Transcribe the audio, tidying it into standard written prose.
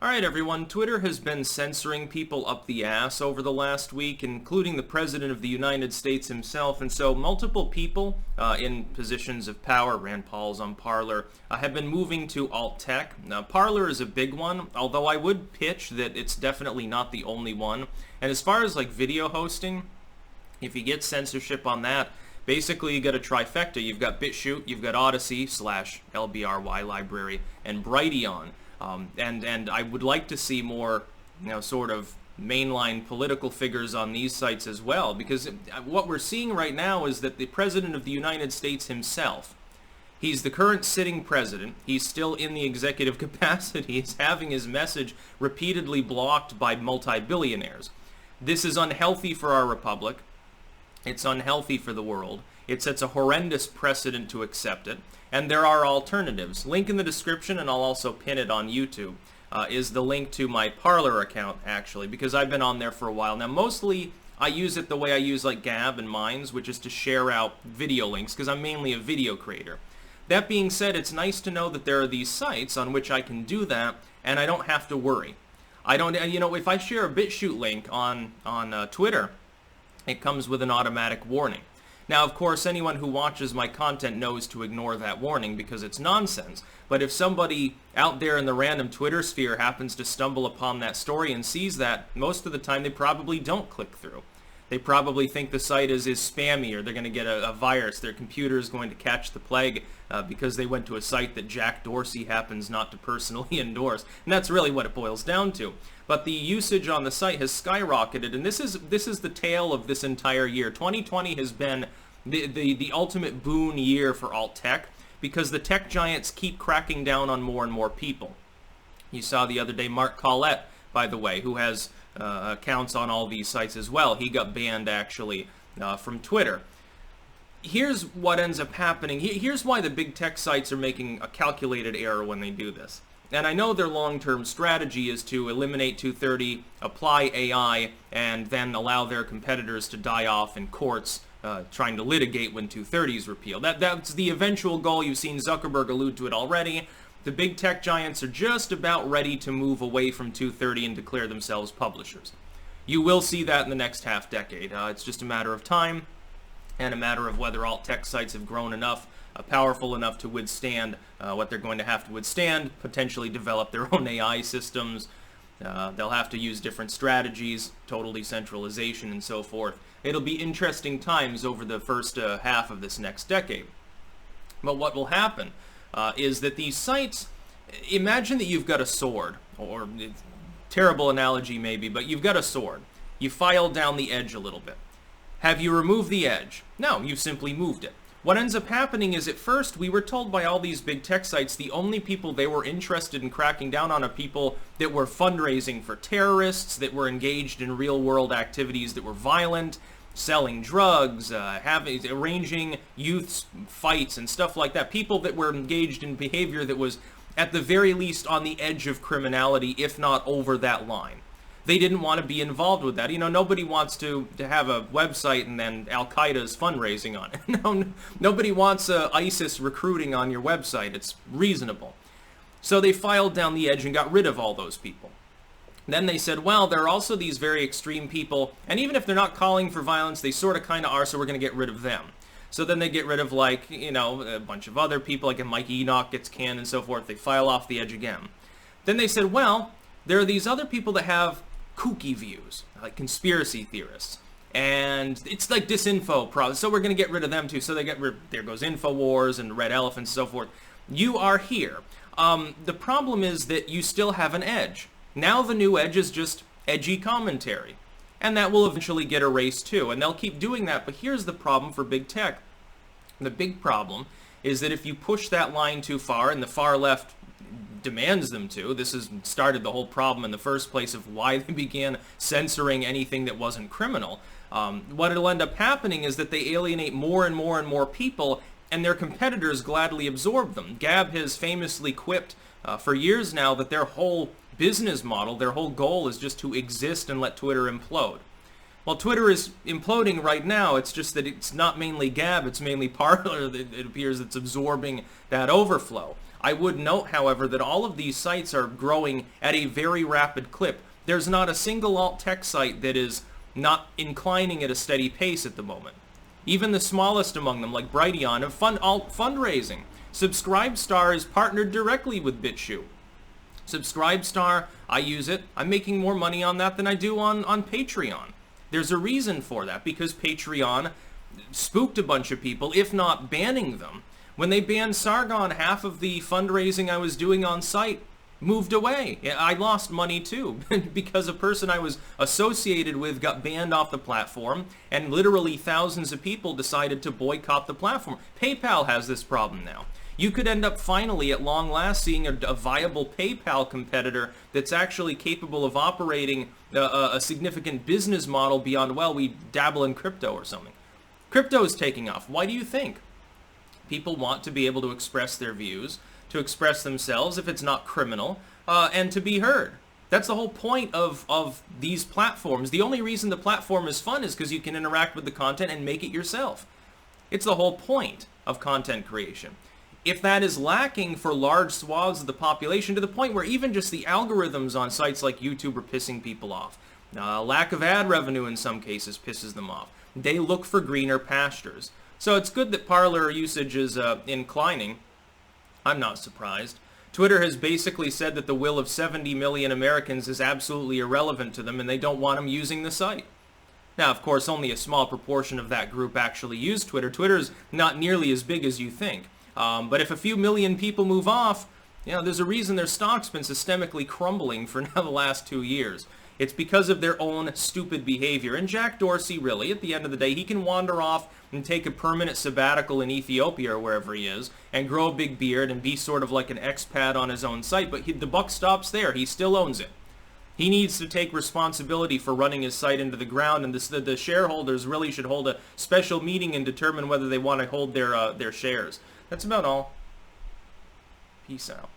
Alright everyone, Twitter has been censoring people up the ass over the last week, including the President of the United States himself, and so multiple people in positions of power, Rand Paul's on Parler, have been moving to alt-tech. Now, Parler is a big one, although I would pitch that it's definitely not the only one. And as far as like video hosting, if you get censorship on that, basically you got a trifecta. You've got BitChute, you've got Odyssey / LBRY library, and Brighteon. And I would like to see more, sort of mainline political figures on these sites as well, because what we're seeing right now is that the President of the United States himself, he's the current sitting president, he's still in the executive capacity, he's having his message repeatedly blocked by multi-billionaires. This is unhealthy for our republic, it's unhealthy for the world, it sets a horrendous precedent to accept it, and there are alternatives. Link in the description, and I'll also pin it on YouTube, is the link to my Parler account, actually, because I've been on there for a while. Now, mostly, I use it the way I use, like, Gab and Minds, which is to share out video links, because I'm mainly a video creator. That being said, it's nice to know that there are these sites on which I can do that, and I don't have to worry. I don't, if I share a BitChute link on Twitter, it comes with an automatic warning. Now, of course, anyone who watches my content knows to ignore that warning because it's nonsense. But if somebody out there in the random Twitter sphere happens to stumble upon that story and sees that, most of the time they probably don't click through. They probably think the site is spammy, or they're going to get a virus. Their computer is going to catch the plague because they went to a site that Jack Dorsey happens not to personally endorse. And that's really what it boils down to. But the usage on the site has skyrocketed, and this is the tale of this entire year. 2020 has been the ultimate boon year for alt-tech, because the tech giants keep cracking down on more and more people. You saw the other day Mark Collette, by the way, who has accounts on all these sites as well. He got banned, actually, from Twitter. Here's what ends up happening. Here's why the big tech sites are making a calculated error when they do this. And I know their long-term strategy is to eliminate 230, apply AI, and then allow their competitors to die off in courts trying to litigate when 230 is repealed. That's the eventual goal. You've seen Zuckerberg allude to it already. The big tech giants are just about ready to move away from 230 and declare themselves publishers. You will see that in the next half-decade. It's just a matter of time and a matter of whether alt-tech sites have grown enough, powerful enough to withstand what they're going to have to withstand, potentially develop their own AI systems. They'll have to use different strategies, total decentralization, and so forth. It'll be interesting times over the first half of this next decade. But what will happen is that these sites, imagine that you've got a sword, or terrible analogy maybe, but you've got a sword. You file down the edge a little bit. Have you removed the edge? No, you've simply moved it. What ends up happening is, at first, we were told by all these big tech sites the only people they were interested in cracking down on are people that were fundraising for terrorists, that were engaged in real-world activities that were violent, selling drugs, arranging youth fights and stuff like that. People that were engaged in behavior that was, at the very least, on the edge of criminality, if not over that line. They didn't want to be involved with that. Nobody wants to have a website and then Al-Qaeda's fundraising on it. Nobody wants ISIS recruiting on your website. It's reasonable. So they filed down the edge and got rid of all those people. Then they said, well, there are also these very extreme people, and even if they're not calling for violence, they sort of kind of are, so we're going to get rid of them. So then they get rid of, like, a bunch of other people, like Mike Enoch gets canned and so forth. They file off the edge again. Then they said, well, there are these other people that have kooky views, like conspiracy theorists, and it's like disinfo, so we're going to get rid of them too. So they get rid, there goes InfoWars and Red Elephants and so forth. You are here. The problem is that you still have an edge. Now the new edge is just edgy commentary, and that will eventually get erased too, and they'll keep doing that. But here's the problem for big tech. The big problem is that if you push that line too far, and the far left demands them to, this has started the whole problem in the first place of why they began censoring anything that wasn't criminal. What it'll end up happening is that they alienate more and more and more people, and their competitors gladly absorb them. Gab has famously quipped for years now that their whole business model, their whole goal is just to exist and let Twitter implode. Well, Twitter is imploding right now. It's just that it's not mainly Gab, it's mainly Parler that it appears that's absorbing that overflow. I would note, however, that all of these sites are growing at a very rapid clip. There's not a single alt-tech site that is not inclining at a steady pace at the moment. Even the smallest among them, like Brighteon, have fundraising. Subscribestar is partnered directly with BitChute. Subscribestar, I use it. I'm making more money on that than I do on Patreon. There's a reason for that, because Patreon spooked a bunch of people, if not banning them. When they banned Sargon, half of the fundraising I was doing on site moved away. I lost money too, because a person I was associated with got banned off the platform, and literally thousands of people decided to boycott the platform. PayPal has this problem now. You could end up finally, at long last, seeing a viable PayPal competitor that's actually capable of operating a significant business model beyond, well, we dabble in crypto or something. Crypto's taking off. Why do you think? People want to be able to express their views, to express themselves if it's not criminal, and to be heard. That's the whole point of these platforms. The only reason the platform is fun is because you can interact with the content and make it yourself. It's the whole point of content creation. If that is lacking for large swaths of the population, to the point where even just the algorithms on sites like YouTube are pissing people off, lack of ad revenue in some cases pisses them off. They look for greener pastures. So it's good that Parler usage is inclining. I'm not surprised. Twitter has basically said that the will of 70 million Americans is absolutely irrelevant to them, and they don't want them using the site. Now, of course, only a small proportion of that group actually use Twitter. Twitter's not nearly as big as you think. But if a few million people move off, there's a reason their stock's been systemically crumbling for now the last 2 years. It's because of their own stupid behavior. And Jack Dorsey, really, at the end of the day, he can wander off and take a permanent sabbatical in Ethiopia or wherever he is and grow a big beard and be sort of like an expat on his own site. But the buck stops there. He still owns it. He needs to take responsibility for running his site into the ground, and the shareholders really should hold a special meeting and determine whether they want to hold their shares. That's about all. Peace out.